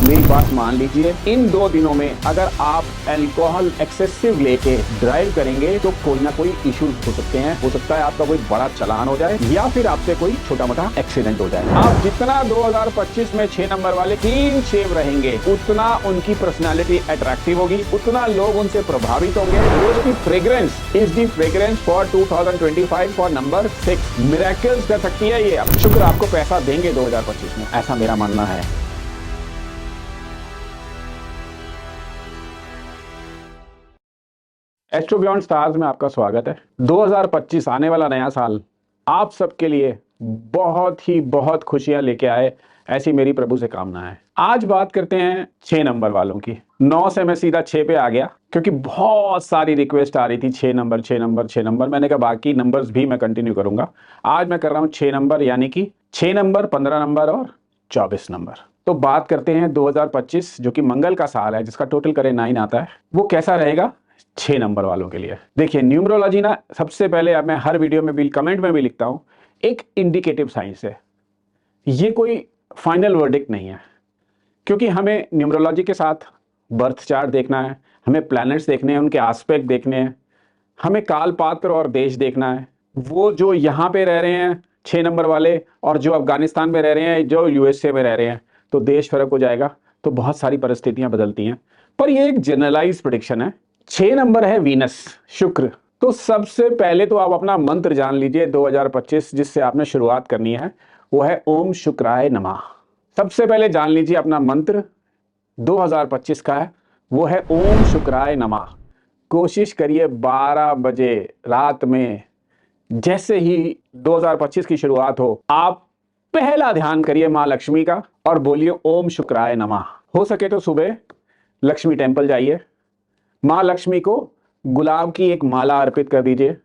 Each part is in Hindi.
मेरी बात मान लीजिए, इन 2 दिनों में अगर आप अल्कोहल एक्सेसिव लेके ड्राइव करेंगे तो कोई ना कोई इशू हो सकते हैं। हो सकता है आपका कोई बड़ा चालान हो जाए या फिर आपसे कोई छोटा मोटा एक्सीडेंट हो जाए। आप जितना 2025 में 6 नंबर वाले क्लीन शेव रहेंगे, उतना उनकी पर्सनालिटी अट्रैक्टिव होगी, उतना लोग उनसे प्रभावित होंगे। उसकी fragrance is the fragrance for 2025 for number 6। Miracles कर सकती है ये। शुक्र आपको पैसा देंगे 2025 में, ऐसा मेरा मानना है। एस्ट्रो बियॉन्ड स्टार्स में आपका स्वागत है। 2025 आने वाला नया साल आप सबके लिए बहुत खुशियां लेके आए, ऐसी मेरी प्रभु से कामना है। आज बात करते हैं 6 नंबर वालों की। 9 से मैं सीधा 6 पे आ गया क्योंकि बहुत सारी रिक्वेस्ट आ रही थी 6 नंबर 6 नंबर 6 नंबर। मैंने कहा बाकी नंबर्स भी मैं कंटिन्यू करूंगा। आज मैं कर रहा हूं 6 नंबर, यानी कि 6 नंबर, 15 नंबर और 24 नंबर। तो बात करते हैं 2025 जो कि मंगल का साल है, जिसका टोटल करें 9 आता है, वो कैसा रहेगा 6 नंबर वालों के लिए। देखिए, न्यूमरोलॉजी ना, सबसे पहले अब मैं हर वीडियो में भी, कमेंट में भी लिखता हूं, एक इंडिकेटिव साइंस है। ये कोई फाइनल वर्डिक्ट नहीं है, क्योंकि हमें न्यूमरोलॉजी के साथ बर्थ चार्ट देखना है, हमें प्लैनेट्स देखने हैं, उनके एस्पेक्ट देखने हैं, हमें काल पात्र और देश देखना है। वो जो यहाँ पे रह रहे हैं 6 नंबर वाले और जो अफगानिस्तान में रह रहे हैं, जो यूएसए में रह रहे हैं, तो देश फर्क हो जाएगा। तो बहुत सारी परिस्थितियां बदलती हैं, पर ये एक जनरलाइज प्रेडिक्शन है। 6 नंबर है वीनस, शुक्र। तो सबसे पहले तो आप अपना मंत्र जान लीजिए 2025 जिससे आपने शुरुआत करनी है, वो है ओम शुक्राय नमः। सबसे पहले जान लीजिए अपना मंत्र 2025 का है, वो है ओम शुक्राय नमः। कोशिश करिए 12 बजे रात में जैसे ही 2025 की शुरुआत हो, आप पहला ध्यान करिए मां लक्ष्मी का और बोलिए ओम शुक्राय नमः। हो सके तो सुबह लक्ष्मी टेंपल जाइए, मां लक्ष्मी को गुलाब की एक माला अर्पित कर दीजिए,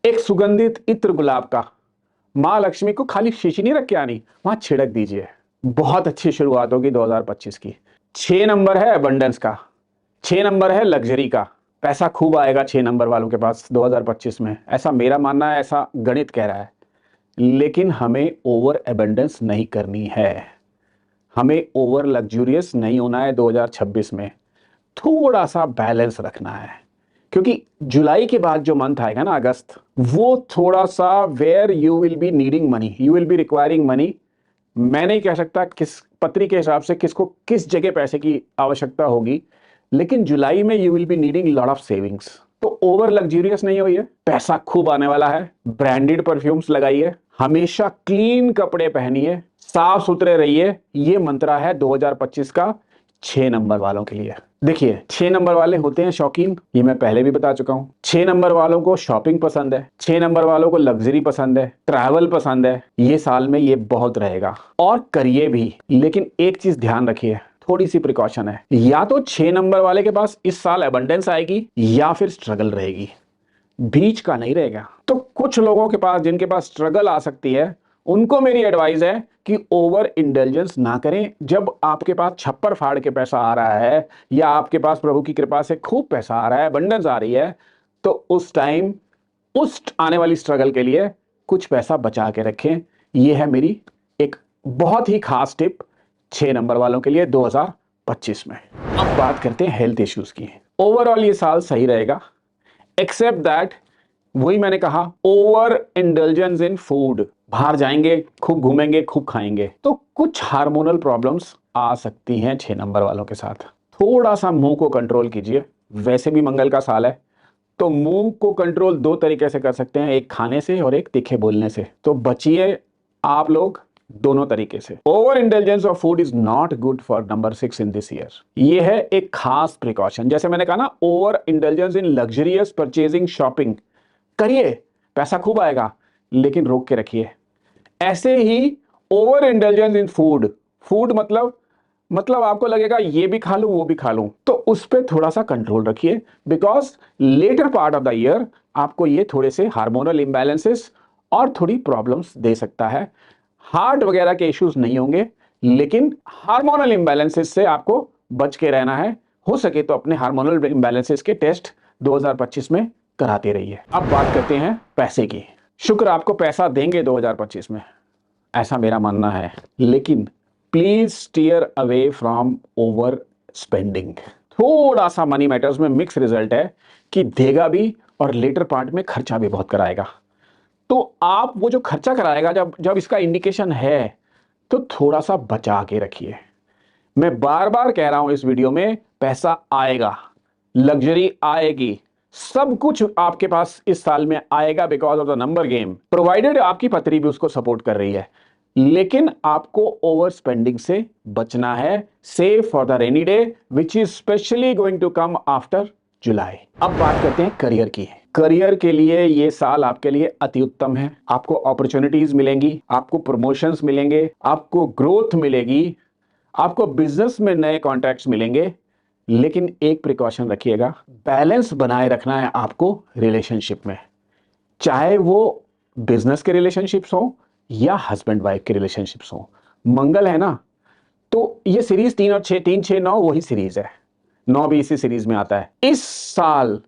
एक सुगंधित इत्र गुलाब का। मां लक्ष्मी को खाली शीशी नहीं रख के आनी, वहां छिड़क दीजिए। बहुत अच्छी शुरुआत होगी 2025 की। 6 नंबर है अबंडेंस का, 6 नंबर है लग्जरी का। पैसा खूब आएगा 6 नंबर वालों के पास 2025 में, ऐसा मेरा मानना है, ऐसा गणित कह रहा है। लेकिन हमें ओवर एबंडेंस नहीं करनी है, हमें ओवर लग्जूरियस नहीं होना है 2026 में। थोड़ा सा बैलेंस रखना है, क्योंकि जुलाई के बाद जो मंथ आएगा ना, अगस्त, वो थोड़ा सा where you will be needing money, you will be requiring money. मैं नहीं कह सकता किस पत्री के हिसाब से किसको किस जगह पैसे की आवश्यकता होगी, लेकिन जुलाई में you will be needing lot of savings. तो ओवर लग्जूरियस नहीं होइए, पैसा खूब आने वाला है। ब्रांडेड परफ्यूम्स लगाइए, हमेशा क्लीन कपड़े पहनिए, साफ सुथरे रहिए। ये मंत्र है 2025 का 6 नंबर वालों के लिए। देखिए, 6 नंबर वाले होते हैं शौकीन, ये मैं पहले भी बता चुका हूं। 6 नंबर वालों को शॉपिंग पसंद है, 6 नंबर वालों को लग्जरी पसंद है, ट्रैवल पसंद है। ये साल में ये बहुत रहेगा और करिए भी। लेकिन एक चीज ध्यान रखिए, थोड़ी सी प्रिकॉशन है, या तो 6 नंबर वाले के पास इस साल एबंडेंस आएगी या फिर स्ट्रगल रहेगी, बीच का नहीं रहेगा। तो कुछ लोगों के पास, जिनके पास स्ट्रगल आ सकती है, उनको मेरी एडवाइस है कि ओवर इंटेलिजेंस ना करें। जब आपके पास छप्पर फाड़ के पैसा आ रहा है या आपके पास प्रभु की कृपा से खूब पैसा आ रहा है, अबंडेंस आ रही है, तो उस टाइम उस आने वाली स्ट्रगल के लिए कुछ पैसा बचा के रखें। यह है मेरी एक बहुत ही खास टिप 6 नंबर वालों के लिए 2025 में। अब बात करते हैं हेल्थ इश्यूज की। ओवरऑल ये साल सही रहेगा, एक्सेप्ट दैट, वही मैंने कहा, ओवर इंडल्जेंस इन फूड। बाहर जाएंगे, खूब घूमेंगे, खूब खाएंगे, तो कुछ हार्मोनल प्रॉब्लम्स आ सकती हैं 6 नंबर वालों के साथ। थोड़ा सा मुंह को कंट्रोल कीजिए। वैसे भी मंगल का साल है, तो मुंह को कंट्रोल 2 तरीके से कर सकते हैं, एक खाने से और एक तीखे बोलने से। तो बचिए आप लोग दोनों तरीके से। Over intelligence of food is not good for number 6 in this year. ये है एक खास प्रिकॉशन। जैसे मैंने कहा ना, over intelligence in luxurious purchasing, shopping करिए, पैसा खूब आएगा, लेकिन रोक के रखिए। ऐसे ही over intelligence in food, food मतलब आपको लगेगा ये भी खा लूं वो भी खा लूं, तो उस पर थोड़ा सा कंट्रोल रखिए, because later part of the year आपको ये थोड़े से हार्मोनल इम्बैलेंसेस और थोड़ी प्रॉब्लम्स दे सकता है। हार्ट वगैरह के इश्यूज नहीं होंगे, लेकिन हार्मोनल इम्बैलेंसेस से आपको बच के रहना है। हो सके तो अपने हार्मोनल इम्बैलेंसेस के टेस्ट 2025 में कराते रहिए। अब बात करते हैं पैसे की। शुक्र आपको पैसा देंगे 2025 में, ऐसा मेरा मानना है। लेकिन please steer away from over spending. थोड़ा सा मनी मैटर्स में मिक्स रिजल्ट है कि देगा भी और लेटर पार्ट में खर्चा भी बहुत कराएगा। तो आप वो जो खर्चा कराएगा, जब जब इसका इंडिकेशन है तो थोड़ा सा बचा के रखिए। मैं बार बार कह रहा हूं इस वीडियो में, पैसा आएगा, लग्जरी आएगी, सब कुछ आपके पास इस साल में आएगा because of the number game, provided आपकी पत्री भी उसको सपोर्ट कर रही है। लेकिन आपको ओवर स्पेंडिंग से बचना है। Save for the rainy day which is specially going to come after July. अब बात करते हैं करियर की। करियर के लिए ये साल आपके लिए अति उत्तम है। आपको अपॉर्चुनिटीज मिलेंगी, आपको प्रमोशंस मिलेंगे, आपको ग्रोथ मिलेगी, आपको बिजनेस में नए कॉन्ट्रैक्ट्स मिलेंगे। लेकिन एक प्रिकॉशन रखिएगा, बैलेंस बनाए रखना है आपको रिलेशनशिप में, चाहे वो बिजनेस के रिलेशनशिप्स हो या हस्बैंड वाइफ के रिलेशनशिप्स हो। मंगल है ना, तो ये सीरीज 3 और 6, 3, 6, 9 वही सीरीज है, 9 भी इसी सीरीज में आता है। इस साल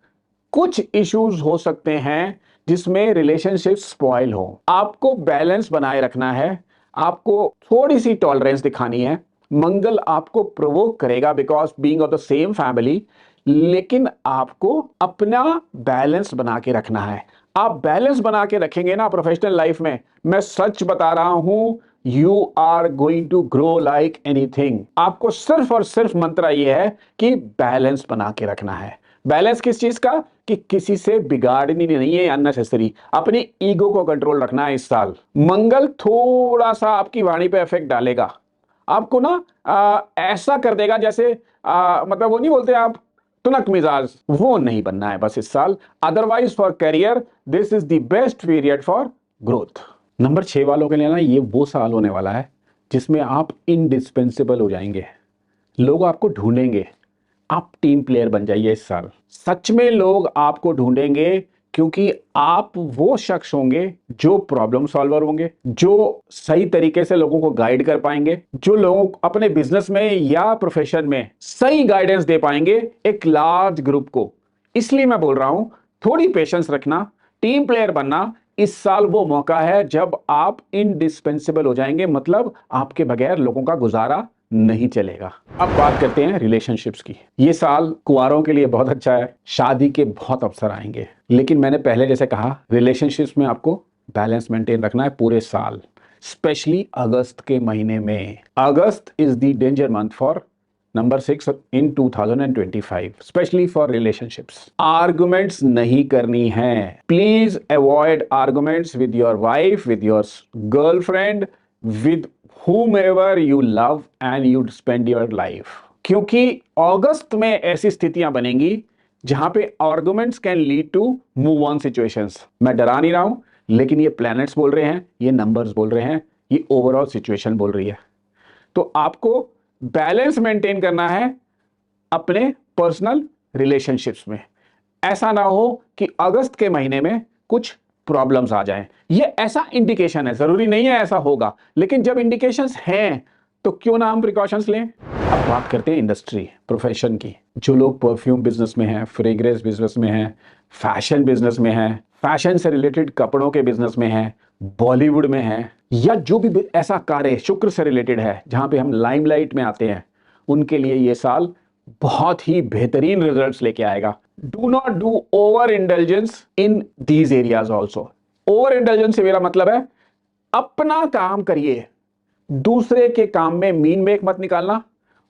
कुछ इश्यूज हो सकते हैं जिसमें रिलेशनशिप स्पॉइल हो। आपको बैलेंस बनाए रखना है, आपको थोड़ी सी टॉलरेंस दिखानी है। मंगल आपको प्रोवोक करेगा because being of the same family, लेकिन आपको अपना बैलेंस बना के रखना है। आप बैलेंस बना के रखेंगे ना प्रोफेशनल लाइफ में, मैं सच बता रहा हूं, you are going to grow like anything. आपको सिर्फ और सिर्फ मंत्र यह है कि बैलेंस बना के रखना है। बैलेंस किस चीज का, कि किसी से बिगाड़नी नहीं है अननेसेसरी, अपनी ईगो को कंट्रोल रखना है। इस साल मंगल थोड़ा सा आपकी वाणी पे इफेक्ट डालेगा, आपको ना ऐसा कर देगा जैसे मतलब वो नहीं बोलते आप तुनक मिजाज, वो नहीं बनना है बस इस साल। Otherwise for career this is the best period for growth. Number 6 वालों के लिए ना ये वो साल होने वाला है जिसमें आप इनडिस्पेंसेबल हो जाएंगे, लोग आपको ढूंढेंगे। आप टीम प्लेयर बन जाइए इस साल, सच में लोग आपको ढूंढेंगे, क्योंकि आप वो शख्स होंगे जो प्रॉब्लम सॉल्वर होंगे, जो सही तरीके से लोगों को गाइड कर पाएंगे, जो लोगों को अपने बिजनेस में या प्रोफेशन में सही गाइडेंस दे पाएंगे एक लार्ज ग्रुप को। इसलिए मैं बोल रहा हूं, थोड़ी पेशेंस रखना, टीम प्लेयर बनना। इस साल वो मौका है जब आप इनडिस्पेंसेबल हो जाएंगे, मतलब आपके बगैर लोगों का गुजारा नहीं चलेगा। अब बात करते हैं रिलेशनशिप्स की। ये साल कुंवारों के लिए बहुत अच्छा है, शादी के बहुत अवसर आएंगे, लेकिन मैंने पहले जैसे कहा रिलेशनशिप्स में आपको बैलेंस मेंटेन रखना है पूरे साल, स्पेशली अगस्त के महीने में। August is the danger month for number 6 in 2025, specially for relationships. Arguments नहीं करनी है, please avoid arguments with your wife, with your girlfriend, with whomever you love and you spend your life। क्योंकि अगस्त में ऐसी स्थितियां बनेंगी जहां पे arguments can lead to move on situations. मैं डरा नहीं रहा हूं, लेकिन ये प्लैनेट्स बोल रहे हैं, ये नंबर्स बोल रहे हैं, ये ओवरऑल सिचुएशन बोल रही है। तो आपको बैलेंस मेंटेन करना है अपने पर्सनल रिलेशनशिप्स में। ऐसा ना हो कि अगस्त के महीने में कुछ प्रॉब्लम्स आ जाएं। ये ऐसा इंडिकेशन है, जरूरी नहीं है ऐसा होगा, लेकिन जब इंडिकेशंस हैं तो क्यों ना हम प्रिकॉशंस लें। अब बात करते हैं इंडस्ट्री प्रोफेशन की। जो लोग परफ्यूम बिजनेस में हैं, फ्रेग्रेंस बिजनेस में हैं, फैशन बिजनेस में हैं, फैशन से रिलेटेड कपड़ों के बिजनेस में हैं, बॉलीवुड में हैं, या जो भी ऐसा कार्य शुक्र से रिलेटेड है जहां पे हम लाइमलाइट में आते हैं, उनके लिए ये साल बहुत ही बेहतरीन रिजल्ट्स लेके आएगा। Do not do over intelligence in these areas also. Over intelligence से मेरा मतलब है अपना काम करिए, दूसरे के काम में मीन मेक मत निकालना,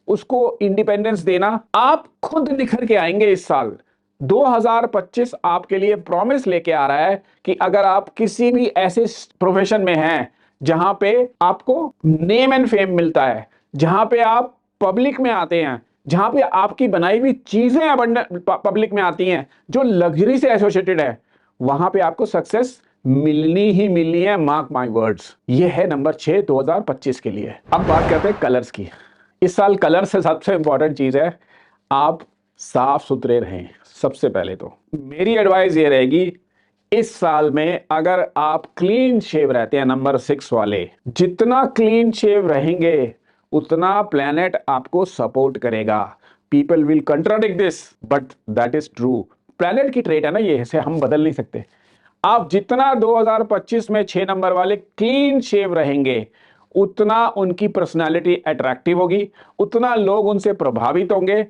उसको इंडिपेंडेंस देना। आप खुद निखर के आएंगे इस साल। 2025 आपके लिए प्रॉमिस लेके आ रहा है कि अगर आप किसी भी ऐसे प्रोफेशन में हैं जहां पे आपको नेम एंड फेम मिलता है, जहां पे आप पब्लिक में आते हैं, जहां पे आपकी बनाई हुई चीजें पब्लिक में आती हैं जो लग्जरी से एसोसिएटेड है, वहां पे आपको सक्सेस मिलनी ही मिलनी है, मार्क माय वर्ड्स। ये है नंबर 6 2025 के लिए। अब बात करते हैं कलर्स की। इस साल कलर से सबसे इंपॉर्टेंट चीज है आप साफ सुथरे रहें। सबसे पहले तो मेरी एडवाइस ये रहेगी, इस साल में अगर आप क्लीन शेव रहते हैं, नंबर 6 वाले, जितना क्लीन शेव रहेंगे उतना प्लैनेट आपको सपोर्ट करेगा। People will contradict this but that is true. Planet की ट्रेट है ना ये, इसे हम बदल नहीं सकते। आप जितना 2025 में 6 नंबर वाले क्लीन शेव रहेंगे, उतना उनकी पर्सनालिटी अट्रैक्टिव होगी, उतना लोग उनसे प्रभावित होंगे।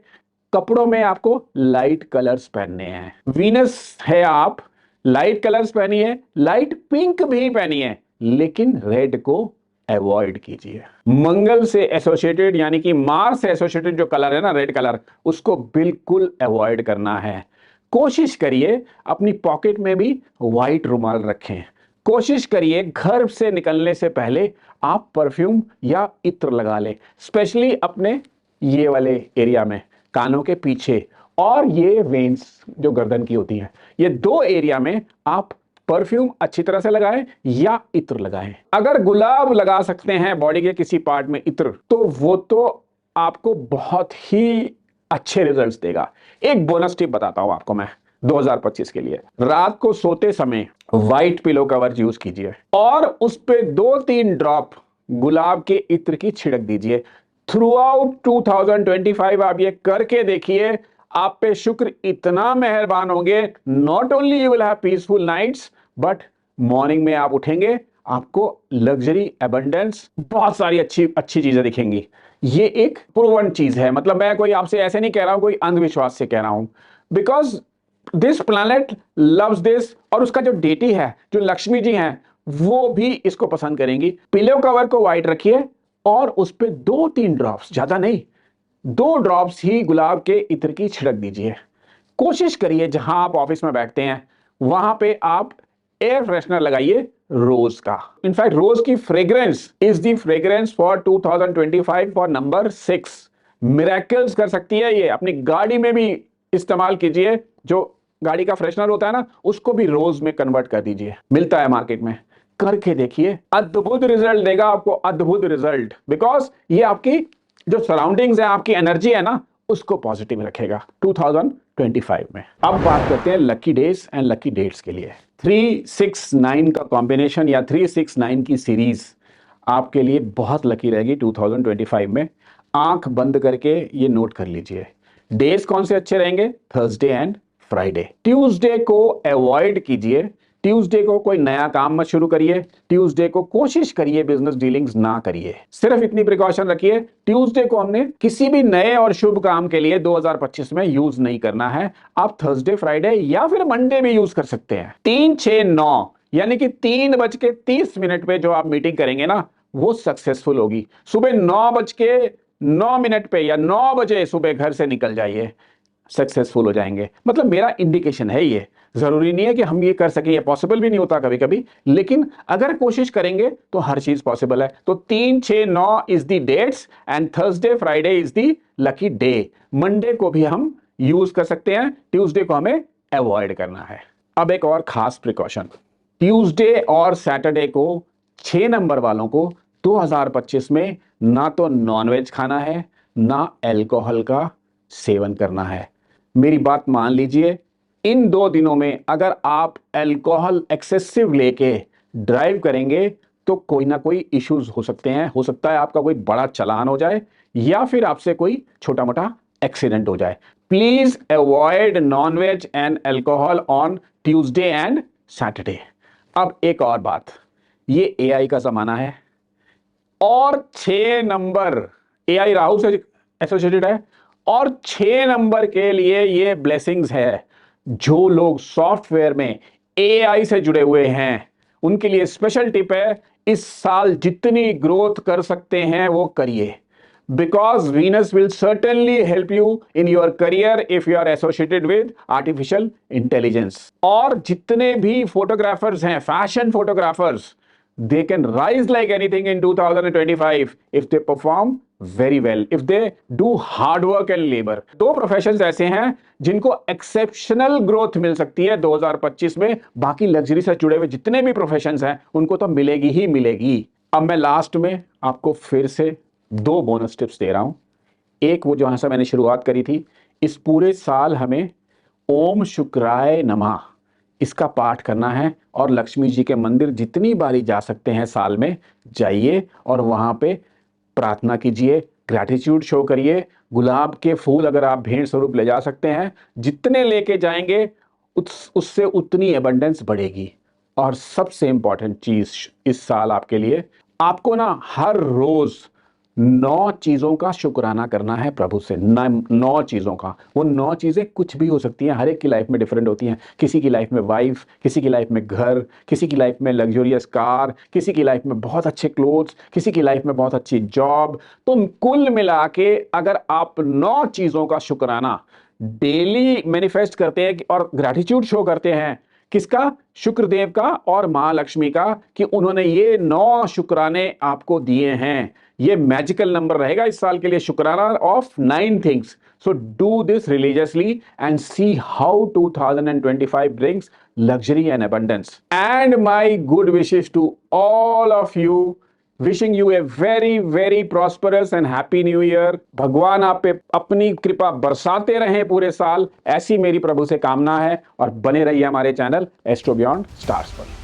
कपड़ों में आपको लाइट कलर्स पहनने हैं। वीनस है आप, लाइट कलर्स पहनिए, लाइट पिंक भी पहनिए, लेकिन रेड को अवॉइड कीजिए। मंगल से एसोसिएटेड यानी कि मार्स से एसोसिएटेड जो कलर है ना, रेड कलर, उसको बिल्कुल अवॉइड करना है। कोशिश करिए अपनी पॉकेट में भी व्हाइट रुमाल रखें। कोशिश करिए घर से निकलने से पहले आप परफ्यूम या इत्र लगा लें, स्पेशली अपने ये वाले एरिया में, कानों के पीछे और ये वेन्स जो गर्दन की होती हैं, ये दो एरिया में आप परफ्यूम अच्छी तरह से लगाएं या इत्र लगाएं। अगर गुलाब लगा सकते हैं बॉडी के किसी पार्ट में इत्र, तो वो तो आपको बहुत ही अच्छे रिजल्ट्स देगा। एक बोनस टिप बताता हूं आपको मैं 2025 के लिए। रात को सोते समय व्हाइट पिलो कवर यूज कीजिए और उस पे 2-3 ड्रॉप गुलाब के इत्र की छिड़क दीजिए। थ्रू आउट 2025 आप ये करके देखिए, आप पे शुक्र इतना मेहरबान होंगे। Not only you will have peaceful nights, but morning में आप उठेंगे, आपको लग्जरी, एबंडेंस, बहुत सारी अच्छी अच्छी चीजें दिखेंगी। ये एक प्रूवन चीज है। मतलब मैं कोई आपसे ऐसे नहीं कह रहा हूं, कोई अंधविश्वास से कह रहा हूं, because this planet loves this. और उसका जो डेटी है, जो लक्ष्मी जी हैं, वो भी इसको पसंद करेंगी। पिलो कवर को व्हाइट रखिए और उस पे 2-3 ड्रॉप्स, ज्यादा नहीं, 2 ड्रॉप्स ही गुलाब के इत्र की छिड़क दीजिए। कोशिश करिए जहां आप ऑफिस में बैठते हैं वहां पे आप एयर फ्रेशनर लगाइए रोज का। इनफैक्ट रोज की fragrance is the fragrance for 2025 for number 6। Miracles कर सकती है ये। अपनी गाड़ी में भी इस्तेमाल कीजिए, जो गाड़ी का फ्रेशनर होता है ना, उसको भी रोज में कन्वर्ट कर दीजिए। मिलता है मार्केट में, करके देखिए, अद्भुत रिजल्ट देगा आपको, अद्भुत रिजल्ट। बिकॉज ये आपकी जो सराउंडिंग्स है, आपकी एनर्जी है ना, उसको पॉजिटिव रखेगा 2025 में। अब बात करते हैं lucky days and lucky dates के लिए। 369 का कॉम्बिनेशन या 369 की सीरीज आपके लिए बहुत लकी रहेगी 2025 में। आंख बंद करके ये नोट कर लीजिए। डेज कौन से अच्छे रहेंगे? Thursday and Friday. ट्यूसडे को अवॉइड कीजिए। ट्यूसडे को कोई नया काम मत शुरू करिए। ट्यूसडे को कोशिश करिए बिजनेस डीलिंग्स ना करिए। सिर्फ इतनी प्रिकॉशन रखिए, ट्यूसडे को हमने किसी भी नए और शुभ काम के लिए 2025 में यूज नहीं करना है। आप थर्सडे, फ्राइडे या फिर मंडे भी यूज कर सकते हैं। 3, 6, 9 यानी कि 3:30 पे जो आप मीटिंग करेंगे ना, वो सक्सेसफुल होगी। सुबह 9:09 पे या 9 बजे सुबह घर से निकल जाइए, सक्सेसफुल हो जाएंगे। मतलब मेरा इंडिकेशन है ये। जरूरी नहीं है कि हम ये कर सकें, ये पॉसिबल भी नहीं होता कभी कभी, लेकिन अगर कोशिश करेंगे तो हर चीज पॉसिबल है। तो 3, 6, 9 is the dates and Thursday, Friday is the lucky day. Monday को भी हम यूज कर सकते हैं, ट्यूसडे को हमें अवॉइड करना है। अब एक और खास प्रिकॉशन, ट्यूसडे और सैटरडे को 6 नंबर वालों को 2025 में ना तो नॉनवेज खाना है, ना अल्कोहल का सेवन करना है। मेरी बात मान लीजिए, इन 2 दिनों में अगर आप अल्कोहल एक्सेसिव लेके ड्राइव करेंगे तो कोई ना कोई इश्यूज हो सकते हैं। हो सकता है आपका कोई बड़ा चालान हो जाए या फिर आपसे कोई छोटा मोटा एक्सीडेंट हो जाए। Please avoid non veg and alcohol on Tuesday and Saturday. अब एक और बात, ये एआई का जमाना है और 6 नंबर एआई राहु से एसोसिएटेड है और 6 नंबर के लिए ये ब्लेसिंग्स है। जो लोग सॉफ्टवेयर में एआई से जुड़े हुए हैं उनके लिए स्पेशल टिप है, इस साल जितनी ग्रोथ कर सकते हैं वो करिए। Because Venus will certainly help you in your career if you are associated with artificial intelligence. और जितने भी फोटोग्राफर्स हैं, fashion photographers, they can rise like anything in 2025 if they perform very well, if they do hard work and labor। 2 professions ऐसे हैं जिनको एक्सेप्शनल ग्रोथ मिल सकती है 2025 में। बाकी लग्जरी से जुड़े हुए जितने भी प्रोफेशंस हैं उनको तो मिलेगी ही मिलेगी। अब मैं लास्ट में आपको फिर से 2 बोनस टिप्स दे रहा हूं। एक, वो जहां से मैंने शुरुआत करी थी, इस पूरे साल हमें ओम शुक्राय नमः इसका पाठ करना है और लक्ष्मी जी के मंदिर जितनी बारी जा सकते हैं साल में जाइए और वहां पे प्रार्थना कीजिए, ग्रैटिट्यूड शो करिए। गुलाब के फूल अगर आप भेंट स्वरूप ले जा सकते हैं, जितने लेके जाएंगे उससे उतनी एबंडेंस बढ़ेगी। और सबसे इंपॉर्टेंट चीज इस साल आपके लिए, आपको ना हर रोज 9 चीजों का शुक्राना करना है प्रभु से। 9 चीजों का। वो 9 चीजें कुछ भी हो सकती हैं, हर एक की लाइफ में डिफरेंट होती हैं। किसी की लाइफ में वाइफ, किसी की लाइफ में घर, किसी की लाइफ में लग्जरियस कार, किसी की लाइफ में बहुत अच्छे क्लोथ्स, किसी की लाइफ में बहुत अच्छी जॉब। तो कुल मिला के अगर आप 9 चीजों का शुक्राना डेली मैनिफेस्ट करते हैं और ग्रैटिट्यूड शो करते हैं, किसका? शुक्रदेव का और महालक्ष्मी का, कि उन्होंने ये 9 शुक्राने आपको दिए हैं। ये मैजिकल नंबर रहेगा इस साल के लिए, शुक्राना of 9 things. So do this religiously and see how 2025 brings luxury and abundance. And my good wishes to all of you. Wishing U a very very prosperous and happy new year. भगवान आप पे अपनी कृपा बरसाते रहें पूरे साल, ऐसी मेरी प्रभु से कामना है। और बने रहिए हमारे चैनल एस्ट्रो बियॉन्ड स्टार्स पर।